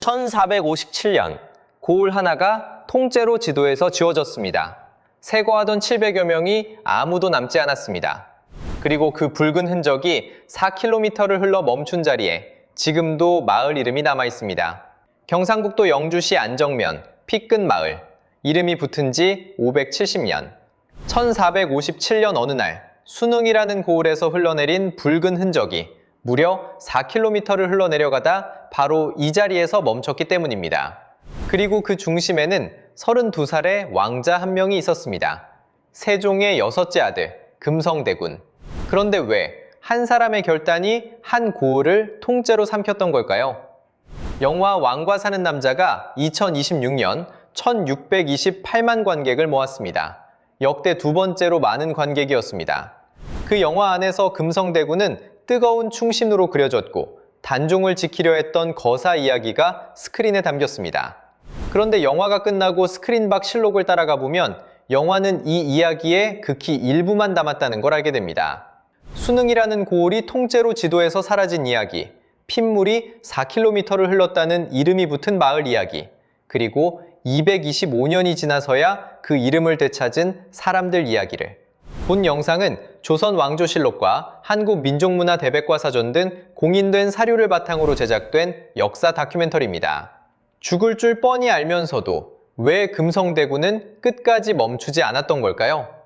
1457년 고을 하나가 통째로 지도에서 지워졌습니다. 세거하던 700여 명이 아무도 남지 않았습니다. 그리고 그 붉은 흔적이 4km를 흘러 멈춘 자리에 지금도 마을 이름이 남아 있습니다. 경상북도 영주시 안정면 피끝 마을, 이름이 붙은 지 570년. 1457년 어느 날 수능이라는 고을에서 흘러내린 붉은 흔적이 무려 4km를 흘러내려가다 바로 이 자리에서 멈췄기 때문입니다. 그리고 그 중심에는 32살의 왕자 한 명이 있었습니다. 세종의 6째 아들 금성대군. 그런데 왜 한 사람의 결단이 한 고을을 통째로 삼켰던 걸까요? 영화 왕과 사는 남자가 2026년 1628만 관객을 모았습니다. 역대 두 번째로 많은 관객이었습니다. 그 영화 안에서 금성대군은 뜨거운 충신으로 그려졌고 단종을 지키려 했던 거사 이야기가 스크린에 담겼습니다. 그런데 영화가 끝나고 스크린 밖 실록을 따라가 보면 영화는 이 이야기의 극히 일부만 담았다는 걸 알게 됩니다. 수능이라는 고을이 통째로 지도에서 사라진 이야기, 핏물이 4km를 흘렀다는 이름이 붙은 마을 이야기, 그리고 225년이 지나서야 그 이름을 되찾은 사람들 이야기를. 본 영상은 조선왕조실록과 한국민족문화대백과사전 등 공인된 사료를 바탕으로 제작된 역사 다큐멘터리입니다. 죽을 줄 뻔히 알면서도 왜 금성대군은 끝까지 멈추지 않았던 걸까요?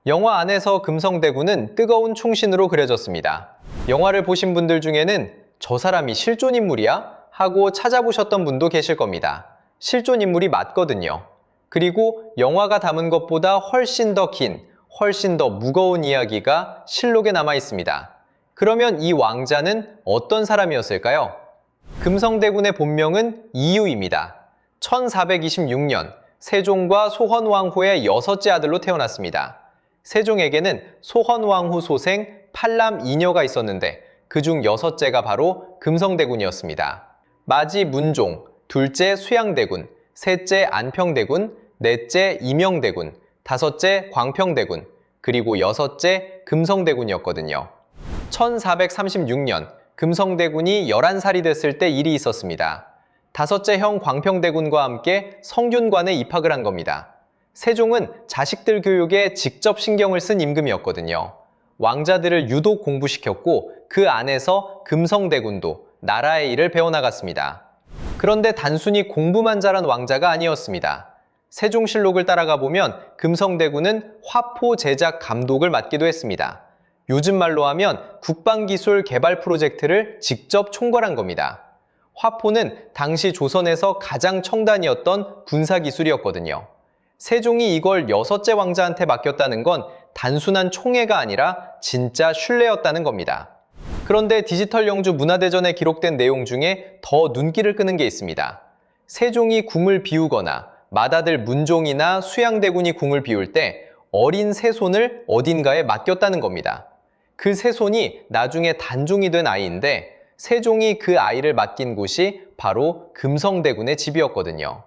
영화 안에서 금성대군은 뜨거운 충신으로 그려졌습니다. 영화를 보신 분들 중에는 저 사람이 실존 인물이야? 하고 찾아보셨던 분도 계실 겁니다. 실존 인물이 맞거든요. 그리고 영화가 담은 것보다 훨씬 더 긴, 훨씬 더 무거운 이야기가 실록에 남아 있습니다. 그러면 이 왕자는 어떤 사람이었을까요? 금성대군의 본명은 이유입니다. 1426년 세종과 소헌왕후의 6째 아들로 태어났습니다. 세종에게는 소헌왕후 소생 팔남 이녀가 있었는데 그중 6째가 바로 금성대군이었습니다. 맞이 문종, 둘째 수양대군, 셋째 안평대군, 넷째 이명대군, 다섯째 광평대군, 그리고 6째 금성대군이었거든요. 1436년 금성대군이 11살이 됐을 때 일이 있었습니다. 다섯째 형 광평대군과 함께 성균관에 입학을 한 겁니다. 세종은 자식들 교육에 직접 신경을 쓴 임금이었거든요. 왕자들을 유독 공부시켰고 그 안에서 금성대군도 나라의 일을 배워나갔습니다. 그런데 단순히 공부만 잘한 왕자가 아니었습니다. 세종실록을 따라가 보면 금성대군은 화포 제작 감독을 맡기도 했습니다. 요즘 말로 하면 국방기술 개발 프로젝트를 직접 총괄한 겁니다. 화포는 당시 조선에서 가장 첨단이었던 군사기술이었거든요. 세종이 이걸 6째 왕자한테 맡겼다는 건 단순한 총애가 아니라 진짜 신뢰였다는 겁니다. 그런데 디지털 영주 문화대전에 기록된 내용 중에 더 눈길을 끄는 게 있습니다. 세종이 궁을 비우거나 맏아들 문종이나 수양대군이 궁을 비울 때 어린 새손을 어딘가에 맡겼다는 겁니다. 그 새손이 나중에 단종이 된 아이인데 세종이 그 아이를 맡긴 곳이 바로 금성대군의 집이었거든요.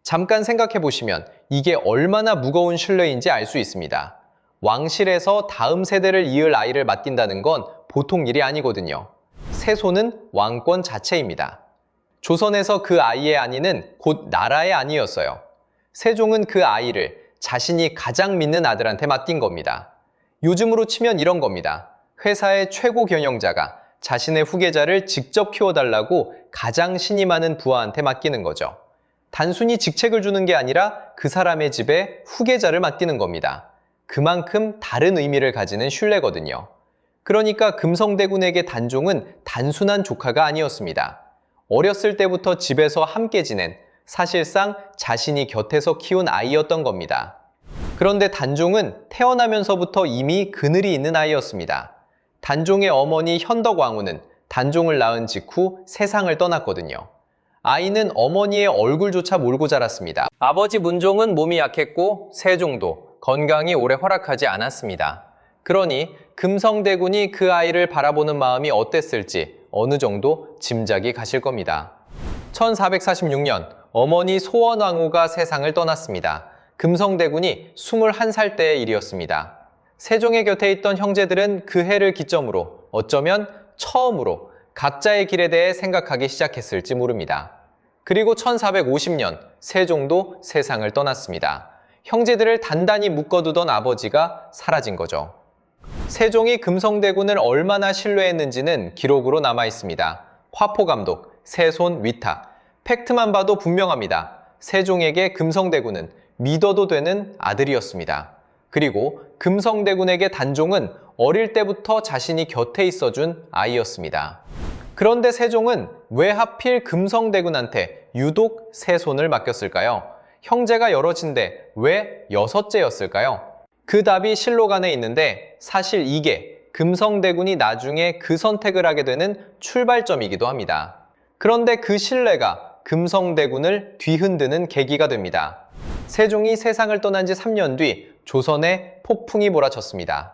잠깐 생각해 보시면 이게 얼마나 무거운 신뢰인지 알 수 있습니다. 왕실에서 다음 세대를 이을 아이를 맡긴다는 건 보통 일이 아니거든요. 세손은 왕권 자체입니다. 조선에서 그 아이의 안위는 곧 나라의 안위였어요. 세종은 그 아이를 자신이 가장 믿는 아들한테 맡긴 겁니다. 요즘으로 치면 이런 겁니다. 회사의 최고 경영자가 자신의 후계자를 직접 키워달라고 가장 신이 많은 부하한테 맡기는 거죠. 단순히 직책을 주는 게 아니라 그 사람의 집에 후계자를 맡기는 겁니다. 그만큼 다른 의미를 가지는 신뢰거든요. 그러니까 금성대군에게 단종은 단순한 조카가 아니었습니다. 어렸을 때부터 집에서 함께 지낸, 사실상 자신이 곁에서 키운 아이였던 겁니다. 그런데 단종은 태어나면서부터 이미 그늘이 있는 아이였습니다. 단종의 어머니 현덕왕후는 단종을 낳은 직후 세상을 떠났거든요. 아이는 어머니의 얼굴조차 모르고 자랐습니다. 아버지 문종은 몸이 약했고 세종도 건강이 오래 허락하지 않았습니다. 그러니 금성대군이 그 아이를 바라보는 마음이 어땠을지 어느 정도 짐작이 가실 겁니다. 1446년 어머니 소원왕후가 세상을 떠났습니다. 금성대군이 21살 때의 일이었습니다. 세종의 곁에 있던 형제들은 그 해를 기점으로 어쩌면 처음으로 각자의 길에 대해 생각하기 시작했을지 모릅니다. 그리고 1450년 세종도 세상을 떠났습니다. 형제들을 단단히 묶어두던 아버지가 사라진 거죠. 세종이 금성대군을 얼마나 신뢰했는지는 기록으로 남아 있습니다. 화포감독, 세손 위탁. 팩트만 봐도 분명합니다. 세종에게 금성대군은 믿어도 되는 아들이었습니다. 그리고 금성대군에게 단종은 어릴 때부터 자신이 곁에 있어준 아이였습니다. 그런데 세종은 왜 하필 금성대군한테 유독 세손을 맡겼을까요? 형제가 여럿인데 왜 여섯째였을까요? 그 답이 실록 안에 있는데 사실 이게 금성대군이 나중에 그 선택을 하게 되는 출발점이기도 합니다. 그런데 그 신뢰가 금성대군을 뒤흔드는 계기가 됩니다. 세종이 세상을 떠난 지 3년 뒤 조선에 폭풍이 몰아쳤습니다.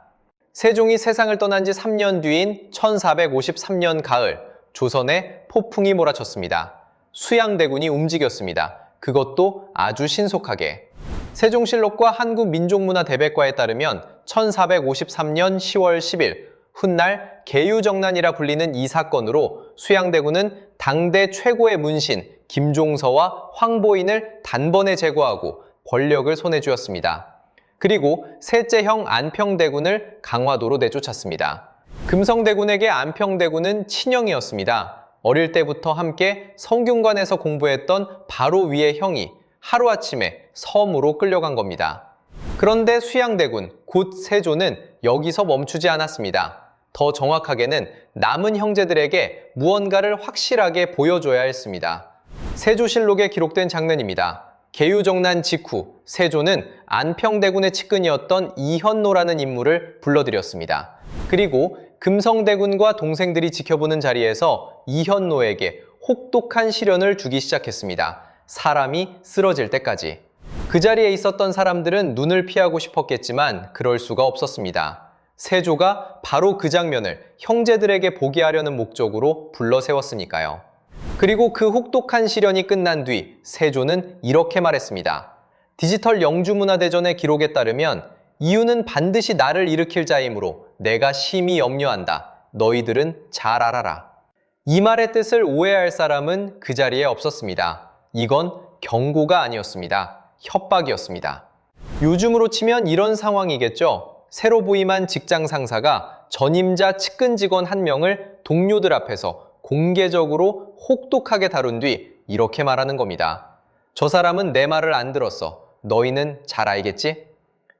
세종이 세상을 떠난 지 3년 뒤인 1453년 가을 조선에 폭풍이 몰아쳤습니다. 수양대군이 움직였습니다. 그것도 아주 신속하게. 세종실록과 한국민족문화대백과에 따르면 1453년 10월 10일 훗날 계유정난이라 불리는 이 사건으로 수양대군은 당대 최고의 문신 김종서와 황보인을 단번에 제거하고 권력을 손에 쥐었습니다. 그리고 셋째 형 안평대군을 강화도로 내쫓았습니다. 금성대군에게 안평대군은 친형이었습니다. 어릴 때부터 함께 성균관에서 공부했던 바로 위의 형이 하루아침에 섬으로 끌려간 겁니다. 그런데 수양대군, 곧 세조는 여기서 멈추지 않았습니다. 더 정확하게는 남은 형제들에게 무언가를 확실하게 보여줘야 했습니다. 세조실록에 기록된 장면입니다. 계유정난 직후 세조는 안평대군의 측근이었던 이현노라는 인물을 불러들였습니다. 그리고 금성대군과 동생들이 지켜보는 자리에서 이현노에게 혹독한 시련을 주기 시작했습니다. 사람이 쓰러질 때까지. 그 자리에 있었던 사람들은 눈을 피하고 싶었겠지만 그럴 수가 없었습니다. 세조가 바로 그 장면을 형제들에게 보게 하려는 목적으로 불러 세웠으니까요. 그리고 그 혹독한 시련이 끝난 뒤 세조는 이렇게 말했습니다. 디지털 영주문화대전의 기록에 따르면 이유는 반드시 나를 일으킬 자이므로 내가 심히 염려한다. 너희들은 잘 알아라. 이 말의 뜻을 오해할 사람은 그 자리에 없었습니다. 이건 경고가 아니었습니다. 협박이었습니다. 요즘으로 치면 이런 상황이겠죠. 새로 부임한 직장 상사가 전임자 측근 직원 한 명을 동료들 앞에서 공개적으로 혹독하게 다룬 뒤 이렇게 말하는 겁니다. 저 사람은 내 말을 안 들었어. 너희는 잘 알겠지?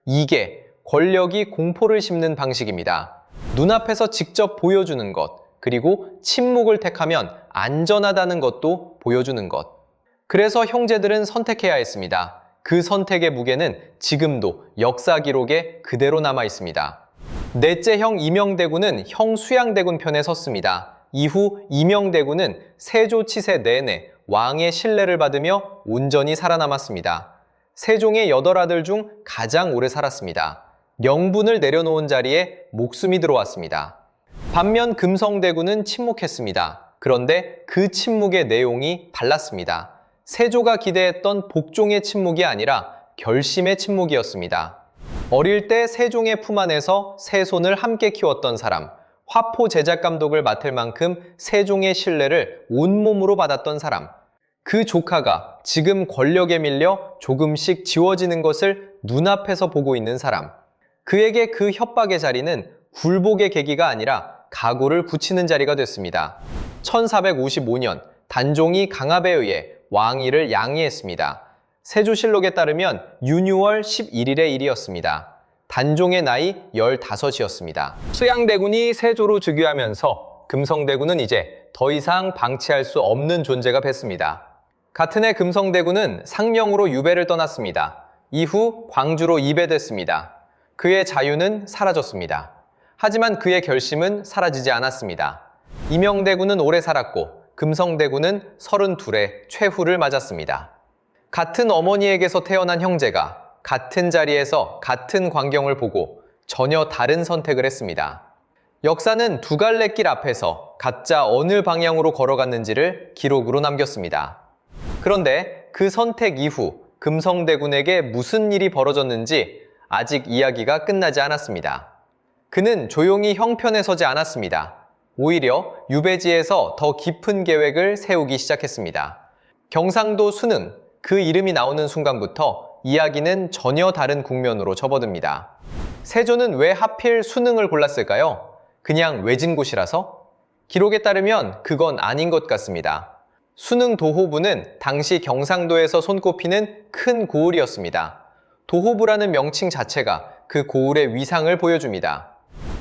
이게 권력이 공포를 심는 방식입니다. 눈앞에서 직접 보여주는 것, 그리고 침묵을 택하면 안전하다는 것도 보여주는 것. 그래서 형제들은 선택해야 했습니다. 그 선택의 무게는 지금도 역사 기록에 그대로 남아 있습니다. 넷째 형 이명대군은 형 수양대군 편에 섰습니다. 이후 이명대군은 세조 치세 내내 왕의 신뢰를 받으며 온전히 살아남았습니다. 세종의 8아들 중 가장 오래 살았습니다. 명분을 내려놓은 자리에 목숨이 들어왔습니다. 반면 금성대군은 침묵했습니다. 그런데 그 침묵의 내용이 달랐습니다. 세조가 기대했던 복종의 침묵이 아니라 결심의 침묵이었습니다. 어릴 때 세종의 품 안에서 세손을 함께 키웠던 사람, 화포 제작 감독을 맡을 만큼 세종의 신뢰를 온몸으로 받았던 사람, 그 조카가 지금 권력에 밀려 조금씩 지워지는 것을 눈앞에서 보고 있는 사람, 그에게 그 협박의 자리는 굴복의 계기가 아니라 각오를 굳히는 자리가 됐습니다. 1455년 단종이 강압에 의해 왕위를 양위했습니다. 세조실록에 따르면 윤유월 11일의 일이었습니다. 단종의 나이 15이었습니다. 수양대군이 세조로 즉위하면서 금성대군은 이제 더 이상 방치할 수 없는 존재가 됐습니다. 같은 해 금성대군은 상명으로 유배를 떠났습니다. 이후 광주로 이배됐습니다. 그의 자유는 사라졌습니다. 하지만 그의 결심은 사라지지 않았습니다. 이명대군은 오래 살았고 금성대군은 32의 최후를 맞았습니다. 같은 어머니에게서 태어난 형제가 같은 자리에서 같은 광경을 보고 전혀 다른 선택을 했습니다. 역사는 두 갈래 길 앞에서 각자 어느 방향으로 걸어갔는지를 기록으로 남겼습니다. 그런데 그 선택 이후 금성대군에게 무슨 일이 벌어졌는지 아직 이야기가 끝나지 않았습니다. 그는 조용히 형편에 서지 않았습니다. 오히려 유배지에서 더 깊은 계획을 세우기 시작했습니다. 경상도 순흥, 그 이름이 나오는 순간부터 이야기는 전혀 다른 국면으로 접어듭니다. 세조는 왜 하필 순흥을 골랐을까요? 그냥 외진 곳이라서? 기록에 따르면 그건 아닌 것 같습니다. 순흥 도호부는 당시 경상도에서 손꼽히는 큰 고을이었습니다. 도호부라는 명칭 자체가 그 고을의 위상을 보여줍니다.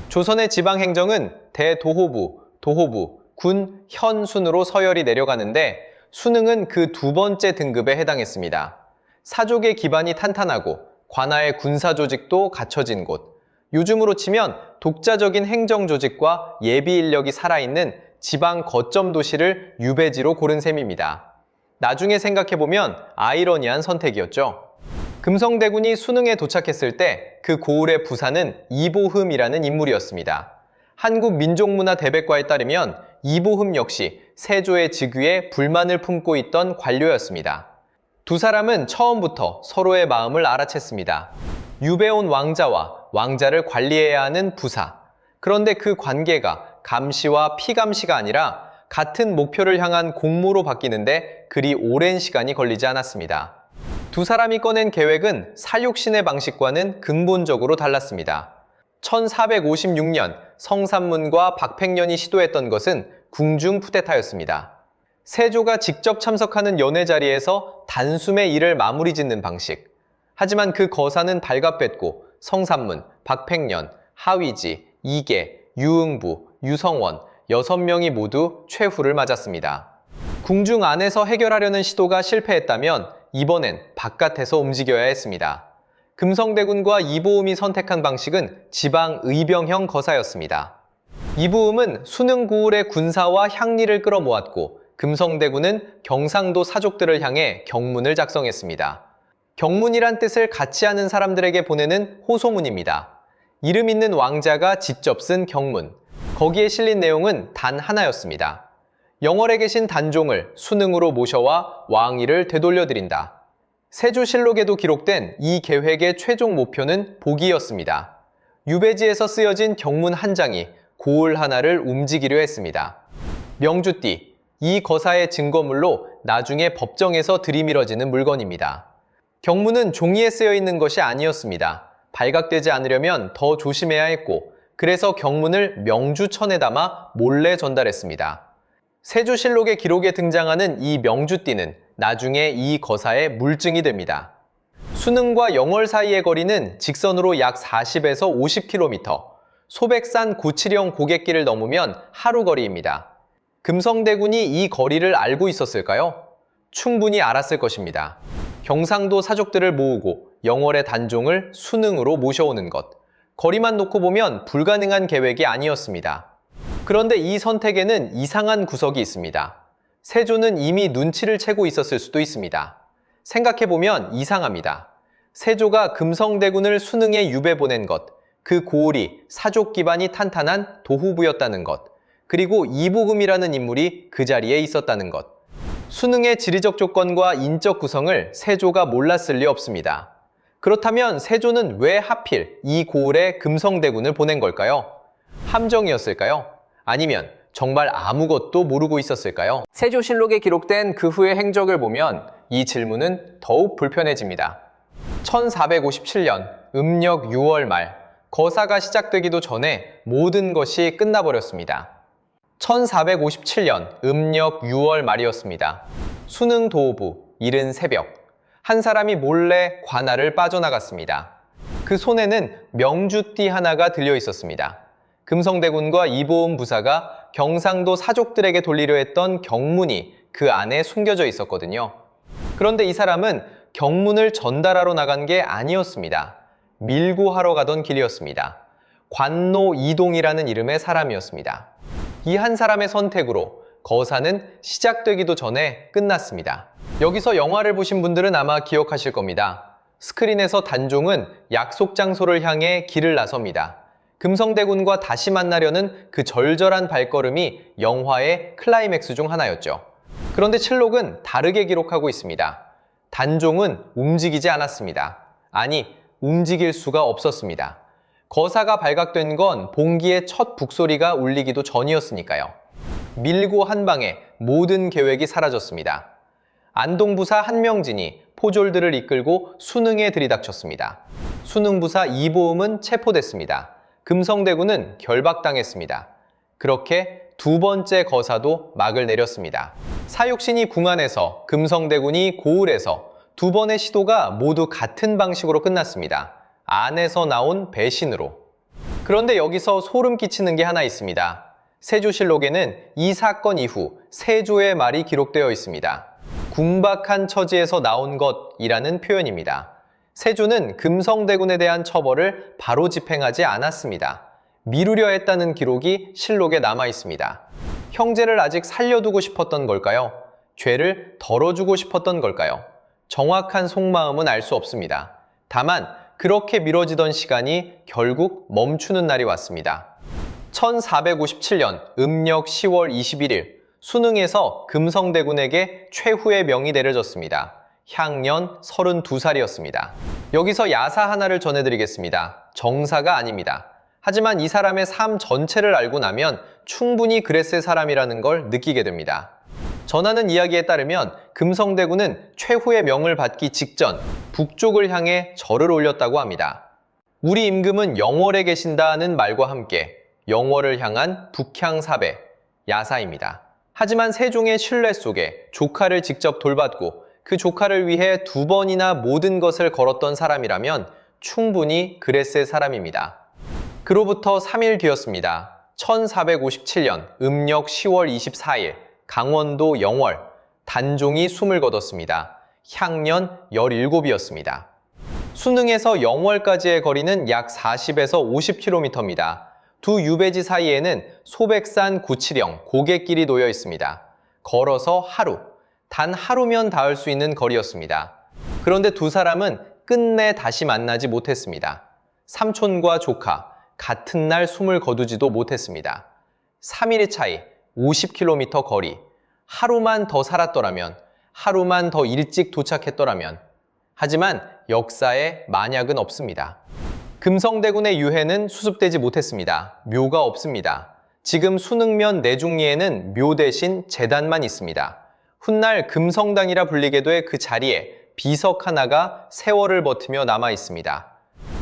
조선의 지방행정은 대도호부, 도호부, 군, 현 순으로 서열이 내려가는데 순흥은 그 두 번째 등급에 해당했습니다. 사족의 기반이 탄탄하고 관아의 군사 조직도 갖춰진 곳, 요즘으로 치면 독자적인 행정 조직과 예비 인력이 살아있는 지방 거점 도시를 유배지로 고른 셈입니다. 나중에 생각해보면 아이러니한 선택이었죠. 금성대군이 순흥에 도착했을 때 그 고을의 부사는 이보흠이라는 인물이었습니다. 한국민족문화대백과에 따르면 이보흠 역시 세조의 즉위에 불만을 품고 있던 관료였습니다. 두 사람은 처음부터 서로의 마음을 알아챘습니다. 유배온 왕자와 왕자를 관리해야 하는 부사. 그런데 그 관계가 감시와 피감시가 아니라 같은 목표를 향한 공모로 바뀌는데 그리 오랜 시간이 걸리지 않았습니다. 두 사람이 꺼낸 계획은 살육신의 방식과는 근본적으로 달랐습니다. 1456년 성산문과 박팽년이 시도했던 것은 궁중 쿠데타였습니다. 세조가 직접 참석하는 연회 자리에서 단숨에 일을 마무리 짓는 방식. 하지만 그 거사는 발각됐고 성산문, 박팽년, 하위지, 이계, 유응부, 유성원 6명이 모두 최후를 맞았습니다. 궁중 안에서 해결하려는 시도가 실패했다면 이번엔 바깥에서 움직여야 했습니다. 금성대군과 이보음이 선택한 방식은 지방 의병형 거사였습니다. 이보음은 순흥 고을의 군사와 향리를 끌어모았고 금성대군은 경상도 사족들을 향해 경문을 작성했습니다. 경문이란 뜻을 같이 아는 사람들에게 보내는 호소문입니다. 이름 있는 왕자가 직접 쓴 경문. 거기에 실린 내용은 단 하나였습니다. 영월에 계신 단종을 순흥으로 모셔와 왕위를 되돌려드린다. 세조실록에도 기록된 이 계획의 최종 목표는 복이었습니다. 유배지에서 쓰여진 경문 한 장이 고을 하나를 움직이려 했습니다. 명주띠, 이 거사의 증거물로 나중에 법정에서 들이밀어지는 물건입니다. 경문은 종이에 쓰여 있는 것이 아니었습니다. 발각되지 않으려면 더 조심해야 했고 그래서 경문을 명주천에 담아 몰래 전달했습니다. 세조실록의 기록에 등장하는 이 명주띠는 나중에 이 거사의 물증이 됩니다. 순흥과 영월 사이의 거리는 직선으로 약 40에서 50km, 소백산 고치령 고갯길을 넘으면 하루 거리입니다. 금성대군이 이 거리를 알고 있었을까요? 충분히 알았을 것입니다. 경상도 사족들을 모으고 영월의 단종을 순흥으로 모셔오는 것. 거리만 놓고 보면 불가능한 계획이 아니었습니다. 그런데 이 선택에는 이상한 구석이 있습니다. 세조는 이미 눈치를 채고 있었을 수도 있습니다. 생각해보면 이상합니다. 세조가 금성대군을 순흥에 유배 보낸 것, 그 고을이 사족 기반이 탄탄한 도후부였다는 것, 그리고 이보금이라는 인물이 그 자리에 있었다는 것. 순흥의 지리적 조건과 인적 구성을 세조가 몰랐을 리 없습니다. 그렇다면 세조는 왜 하필 이 고을에 금성대군을 보낸 걸까요? 함정이었을까요? 아니면 정말 아무것도 모르고 있었을까요? 세조실록에 기록된 그 후의 행적을 보면 이 질문은 더욱 불편해집니다. 1457년 음력 6월 말, 거사가 시작되기도 전에 모든 것이 끝나버렸습니다. 1457년 음력 6월 말이었습니다. 순흥 도호부, 이른 새벽, 한 사람이 몰래 관아를 빠져나갔습니다. 그 손에는 명주띠 하나가 들려 있었습니다. 금성대군과 이보음 부사가 경상도 사족들에게 돌리려 했던 경문이 그 안에 숨겨져 있었거든요. 그런데 이 사람은 경문을 전달하러 나간 게 아니었습니다. 밀고 하러 가던 길이었습니다. 관노 이동이라는 이름의 사람이었습니다. 이 한 사람의 선택으로 거사는 시작되기도 전에 끝났습니다. 여기서 영화를 보신 분들은 아마 기억하실 겁니다. 스크린에서 단종은 약속 장소를 향해 길을 나섭니다. 금성대군과 다시 만나려는 그 절절한 발걸음이 영화의 클라이맥스 중 하나였죠. 그런데 칠록은 다르게 기록하고 있습니다. 단종은 움직이지 않았습니다. 아니, 움직일 수가 없었습니다. 거사가 발각된 건 봉기의 첫 북소리가 울리기도 전이었으니까요. 밀고 한 방에 모든 계획이 사라졌습니다. 안동부사 한명진이 포졸들을 이끌고 수능에 들이닥쳤습니다. 수능부사 이보음은 체포됐습니다. 금성대군은 결박당했습니다. 그렇게 두 번째 거사도 막을 내렸습니다. 사육신이 궁안에서, 금성대군이 고을에서 두 번의 시도가 모두 같은 방식으로 끝났습니다. 안에서 나온 배신으로. 그런데 여기서 소름 끼치는 게 하나 있습니다. 세조실록에는 이 사건 이후 세조의 말이 기록되어 있습니다. 궁박한 처지에서 나온 것이라는 표현입니다. 세조는 금성대군에 대한 처벌을 바로 집행하지 않았습니다. 미루려 했다는 기록이 실록에 남아 있습니다. 형제를 아직 살려두고 싶었던 걸까요? 죄를 덜어주고 싶었던 걸까요? 정확한 속마음은 알 수 없습니다. 다만 그렇게 미뤄지던 시간이 결국 멈추는 날이 왔습니다. 1457년 음력 10월 21일 수능에서 금성대군에게 최후의 명이 내려졌습니다. 향년 32살이었습니다. 여기서 야사 하나를 전해드리겠습니다. 정사가 아닙니다. 하지만 이 사람의 삶 전체를 알고 나면 충분히 그랬을 사람이라는 걸 느끼게 됩니다. 전하는 이야기에 따르면 금성대군은 최후의 명을 받기 직전 북쪽을 향해 절을 올렸다고 합니다. 우리 임금은 영월에 계신다는 말과 함께 영월을 향한 북향사배, 야사입니다. 하지만 세종의 신뢰 속에 조카를 직접 돌봤고 그 조카를 위해 두 번이나 모든 것을 걸었던 사람이라면 충분히 그랬을 사람입니다. 그로부터 3일 뒤였습니다. 1457년 음력 10월 24일 강원도 영월 단종이 숨을 거뒀습니다. 향년 17이었습니다. 수능에서 영월까지의 거리는 약 40에서 50km입니다. 두 유배지 사이에는 소백산 구치령, 고갯길이 놓여 있습니다. 걸어서 하루, 단 하루면 닿을 수 있는 거리였습니다. 그런데 두 사람은 끝내 다시 만나지 못했습니다. 삼촌과 조카, 같은 날 숨을 거두지도 못했습니다. 3일의 차이, 50km 거리, 하루만 더 살았더라면, 하루만 더 일찍 도착했더라면. 하지만 역사에 만약은 없습니다. 금성대군의 유해는 수습되지 못했습니다. 묘가 없습니다. 지금 수능면 내중리에는 묘 대신 제단만 있습니다. 훗날 금성당이라 불리게 될 그 자리에 비석 하나가 세월을 버티며 남아 있습니다.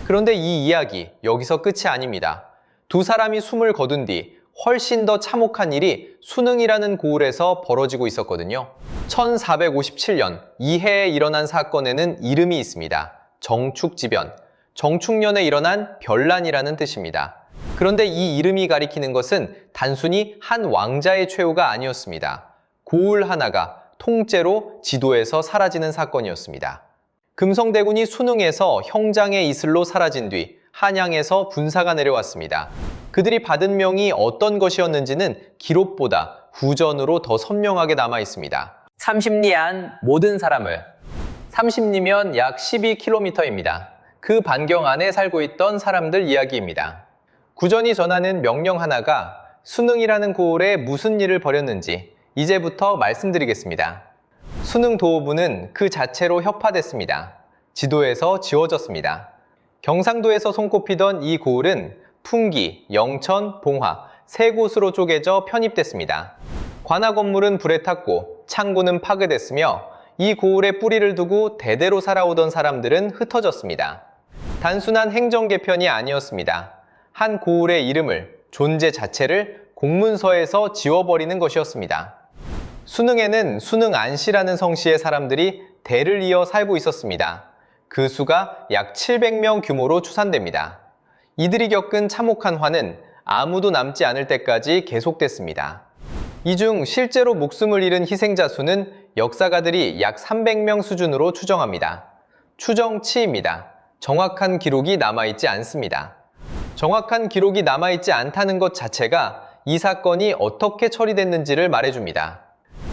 그런데 이 이야기 여기서 끝이 아닙니다. 두 사람이 숨을 거둔 뒤 훨씬 더 참혹한 일이 수능이라는 고을에서 벌어지고 있었거든요. 1457년 이해에 일어난 사건에는 이름이 있습니다. 정축지변. 정축년에 일어난 변란이라는 뜻입니다. 그런데 이 이름이 가리키는 것은 단순히 한 왕자의 최후가 아니었습니다. 고을 하나가 통째로 지도에서 사라지는 사건이었습니다. 금성대군이 수능에서 형장의 이슬로 사라진 뒤 한양에서 군사가 내려왔습니다. 그들이 받은 명이 어떤 것이었는지는 기록보다 후전으로 더 선명하게 남아 있습니다. 30리 안 모든 사람을. 30리면 약 12km입니다. 그 반경 안에 살고 있던 사람들 이야기입니다. 구전이 전하는 명령 하나가 수능이라는 고을에 무슨 일을 벌였는지 이제부터 말씀드리겠습니다. 수능 도호부는 그 자체로 혁파됐습니다. 지도에서 지워졌습니다. 경상도에서 손꼽히던 이 고을은 풍기, 영천, 봉화 세 곳으로 쪼개져 편입됐습니다. 관아 건물은 불에 탔고 창고는 파괴됐으며 이 고을에 뿌리를 두고 대대로 살아오던 사람들은 흩어졌습니다. 단순한 행정 개편이 아니었습니다. 한 고을의 이름을, 존재 자체를 공문서에서 지워버리는 것이었습니다. 수능에는 수능안시라는 성씨의 사람들이 대를 이어 살고 있었습니다. 그 수가 약 700명 규모로 추산됩니다. 이들이 겪은 참혹한 화는 아무도 남지 않을 때까지 계속됐습니다. 이 중 실제로 목숨을 잃은 희생자 수는 역사가들이 약 300명 수준으로 추정합니다. 추정치입니다. 정확한 기록이 남아있지 않습니다. 정확한 기록이 남아있지 않다는 것 자체가 이 사건이 어떻게 처리됐는지를 말해줍니다.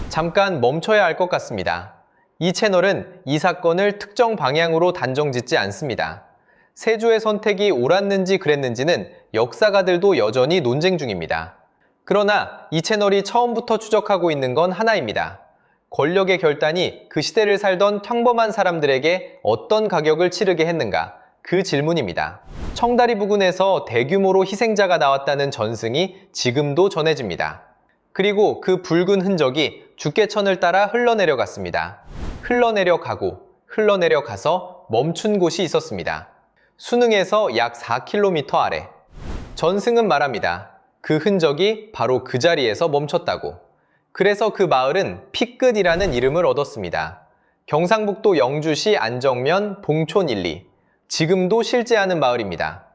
잠깐 멈춰야 할 것 같습니다. 이 채널은 이 사건을 특정 방향으로 단정짓지 않습니다. 세조의 선택이 옳았는지 그랬는지는 역사가들도 여전히 논쟁 중입니다. 그러나 이 채널이 처음부터 추적하고 있는 건 하나입니다. 권력의 결단이 그 시대를 살던 평범한 사람들에게 어떤 가격을 치르게 했는가? 그 질문입니다. 청다리 부근에서 대규모로 희생자가 나왔다는 전승이 지금도 전해집니다. 그리고 그 붉은 흔적이 죽게천을 따라 흘러내려갔습니다. 흘러내려 가서 멈춘 곳이 있었습니다. 수능에서 약 4km 아래. 전승은 말합니다. 그 흔적이 바로 그 자리에서 멈췄다고. 그래서 그 마을은 피끝이라는 이름을 얻었습니다. 경상북도 영주시 안정면 봉촌 1, 2. 지금도 실재하는 마을입니다.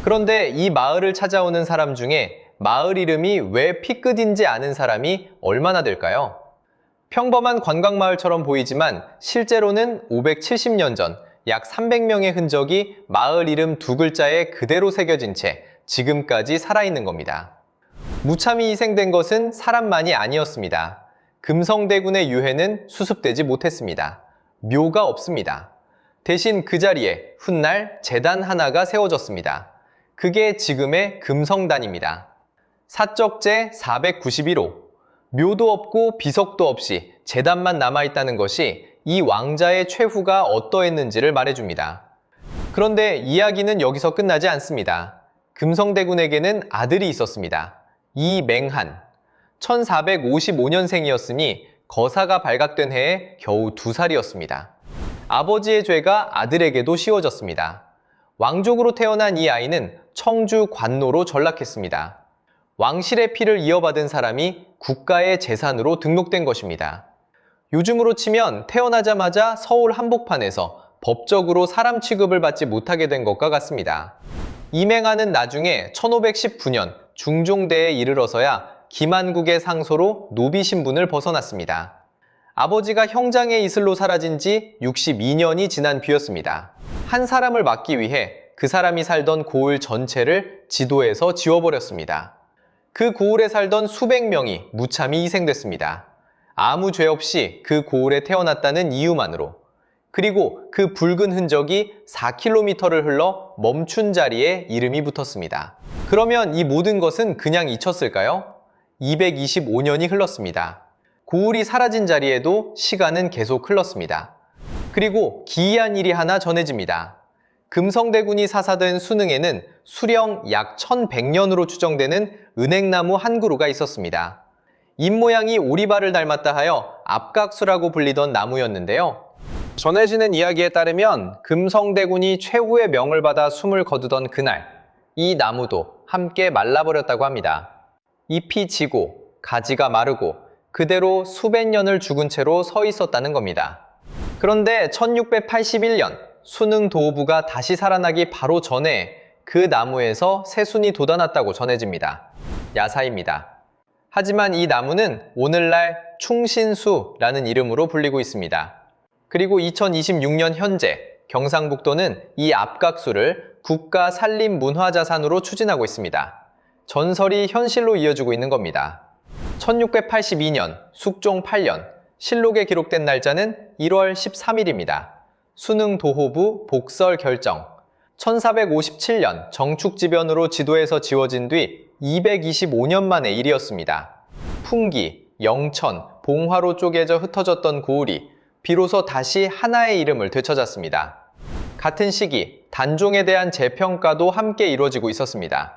그런데 이 마을을 찾아오는 사람 중에 마을 이름이 왜 피끝인지 아는 사람이 얼마나 될까요? 평범한 관광마을처럼 보이지만 실제로는 570년 전 약 300명의 흔적이 마을 이름 두 글자에 그대로 새겨진 채 지금까지 살아있는 겁니다. 무참히 희생된 것은 사람만이 아니었습니다. 금성대군의 유해는 수습되지 못했습니다. 묘가 없습니다. 대신 그 자리에 훗날 제단 하나가 세워졌습니다. 그게 지금의 금성단입니다. 사적제 491호. 묘도 없고 비석도 없이 제단만 남아있다는 것이 이 왕자의 최후가 어떠했는지를 말해줍니다. 그런데 이야기는 여기서 끝나지 않습니다. 금성대군에게는 아들이 있었습니다. 이맹한. 1455년생이었으니 거사가 발각된 해에 겨우 2살이었습니다. 아버지의 죄가 아들에게도 씌워졌습니다. 왕족으로 태어난 이 아이는 청주 관노로 전락했습니다. 왕실의 피를 이어받은 사람이 국가의 재산으로 등록된 것입니다. 요즘으로 치면 태어나자마자 서울 한복판에서 법적으로 사람 취급을 받지 못하게 된 것과 같습니다. 이맹하는 나중에 1519년 중종대에 이르러서야 김안국의 상소로 노비 신분을 벗어났습니다. 아버지가 형장의 이슬로 사라진 지 62년이 지난 뒤였습니다. 한 사람을 막기 위해 그 사람이 살던 고을 전체를 지도에서 지워버렸습니다. 그 고을에 살던 수백 명이 무참히 희생됐습니다. 아무 죄 없이 그 고을에 태어났다는 이유만으로. 그리고 그 붉은 흔적이 4km를 흘러 멈춘 자리에 이름이 붙었습니다. 그러면 이 모든 것은 그냥 잊혔을까요? 225년이 흘렀습니다. 고을이 사라진 자리에도 시간은 계속 흘렀습니다. 그리고 기이한 일이 하나 전해집니다. 금성대군이 사사된 수능에는 수령 약 1100년으로 추정되는 은행나무 한 그루가 있었습니다. 잎모양이 오리발을 닮았다 하여 압각수라고 불리던 나무였는데요. 전해지는 이야기에 따르면 금성대군이 최후의 명을 받아 숨을 거두던 그날, 이 나무도 함께 말라버렸다고 합니다. 잎이 지고 가지가 마르고 그대로 수백 년을 죽은 채로 서 있었다는 겁니다. 그런데 1681년 수능 도호부가 다시 살아나기 바로 전에 그 나무에서 새순이 돋아났다고 전해집니다. 야사입니다. 하지만 이 나무는 오늘날 충신수라는 이름으로 불리고 있습니다. 그리고 2026년 현재 경상북도는 이 압각수를 국가산림문화자산으로 추진하고 있습니다. 전설이 현실로 이어지고 있는 겁니다. 1682년 숙종 8년 실록에 기록된 날짜는 1월 13일입니다. 수능 도호부 복설 결정. 1457년 정축지변으로 지도에서 지워진 뒤 225년 만의 일이었습니다. 풍기, 영천, 봉화로 쪼개져 흩어졌던 고을이 비로소 다시 하나의 이름을 되찾았습니다. 같은 시기 단종에 대한 재평가도 함께 이루어지고 있었습니다.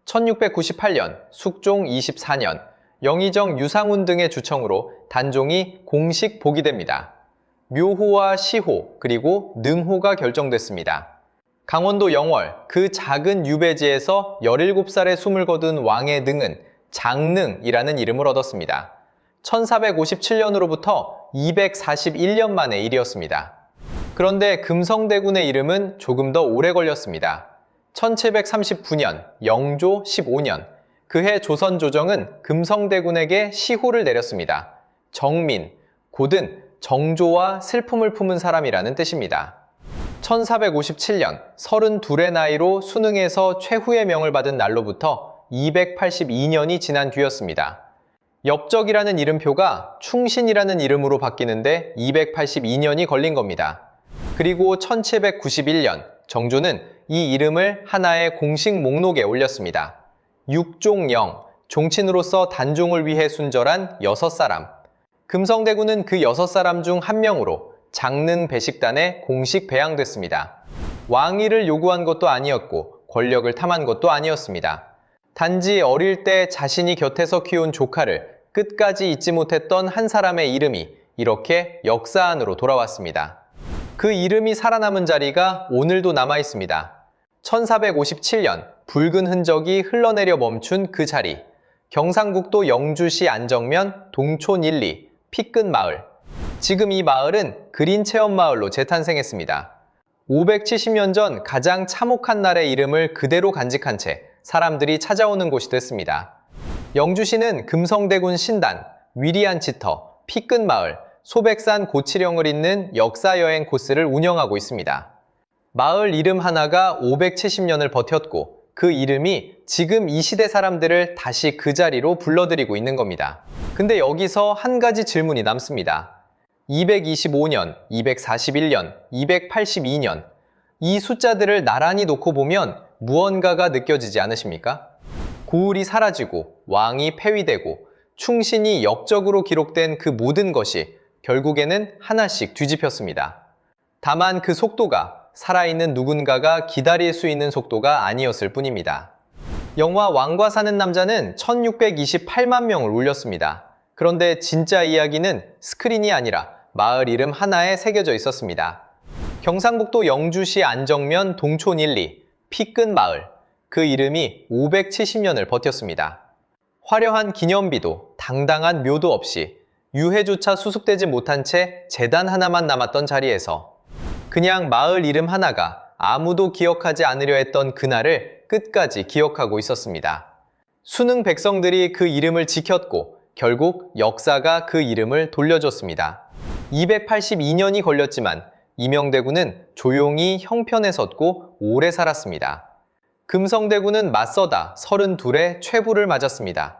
1698년, 숙종 24년, 영의정 유상훈 등의 주청으로 단종이 공식 복위됩니다. 묘호와 시호 그리고 능호가 결정됐습니다. 강원도 영월 그 작은 유배지에서 17살에 숨을 거둔 왕의 능은 장능이라는 이름을 얻었습니다. 1457년으로부터 241년 만의 일이었습니다. 그런데 금성대군의 이름은 조금 더 오래 걸렸습니다. 1739년 영조 15년 그해 조선조정은 금성대군에게 시호를 내렸습니다. 정민, 곧은 정조와 슬픔을 품은 사람이라는 뜻입니다. 1457년 32의 나이로 수능에서 최후의 명을 받은 날로부터 282년이 지난 뒤였습니다. 엽적이라는 이름표가 충신이라는 이름으로 바뀌는데 282년이 걸린 겁니다. 그리고 1791년 정조는 이 이름을 하나의 공식 목록에 올렸습니다. 육종영, 종친으로서 단종을 위해 순절한 6사람. 금성대군은 그 6사람 중 한 명으로 장능 배식단에 공식 배양됐습니다. 왕위를 요구한 것도 아니었고 권력을 탐한 것도 아니었습니다. 단지 어릴 때 자신이 곁에서 키운 조카를 끝까지 잊지 못했던 한 사람의 이름이 이렇게 역사 안으로 돌아왔습니다. 그 이름이 살아남은 자리가 오늘도 남아 있습니다. 1457년 붉은 흔적이 흘러내려 멈춘 그 자리. 경상북도 영주시 안정면 동촌 1, 2 피끝 마을. 지금 이 마을은 그린 체험 마을로 재탄생했습니다. 570년 전 가장 참혹한 날의 이름을 그대로 간직한 채 사람들이 찾아오는 곳이 됐습니다. 영주시는 금성대군 신단, 위리안치터, 피끝 마을, 소백산 고치령을 잇는 역사여행 코스를 운영하고 있습니다. 마을 이름 하나가 570년을 버텼고 그 이름이 지금 이 시대 사람들을 다시 그 자리로 불러들이고 있는 겁니다. 근데 여기서 한 가지 질문이 남습니다. 225년, 241년, 282년 이 숫자들을 나란히 놓고 보면 무언가가 느껴지지 않으십니까? 고을이 사라지고 왕이 폐위되고 충신이 역적으로 기록된 그 모든 것이 결국에는 하나씩 뒤집혔습니다. 다만 그 속도가 살아있는 누군가가 기다릴 수 있는 속도가 아니었을 뿐입니다. 영화 왕과 사는 남자는 1628만 명을 울렸습니다. 그런데 진짜 이야기는 스크린이 아니라 마을 이름 하나에 새겨져 있었습니다. 경상북도 영주시 안정면 동촌 1, 2 피끝 마을. 그 이름이 570년을 버텼습니다. 화려한 기념비도 당당한 묘도 없이 유해조차 수습되지 못한 채 재단 하나만 남았던 자리에서 그냥 마을 이름 하나가 아무도 기억하지 않으려 했던 그날을 끝까지 기억하고 있었습니다. 수능 백성들이 그 이름을 지켰고 결국 역사가 그 이름을 돌려줬습니다. 282년이 걸렸지만 이명대군은 조용히 형편에 섰고 오래 살았습니다. 금성대군은 맞서다 32의 최부를 맞았습니다.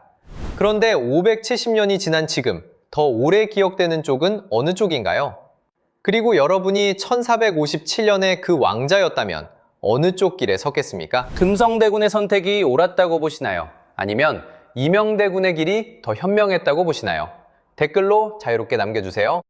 그런데 570년이 지난 지금 더 오래 기억되는 쪽은 어느 쪽인가요? 그리고 여러분이 1457년에 그 왕자였다면 어느 쪽 길에 섰겠습니까? 금성대군의 선택이 옳았다고 보시나요? 아니면 이명대군의 길이 더 현명했다고 보시나요? 댓글로 자유롭게 남겨주세요.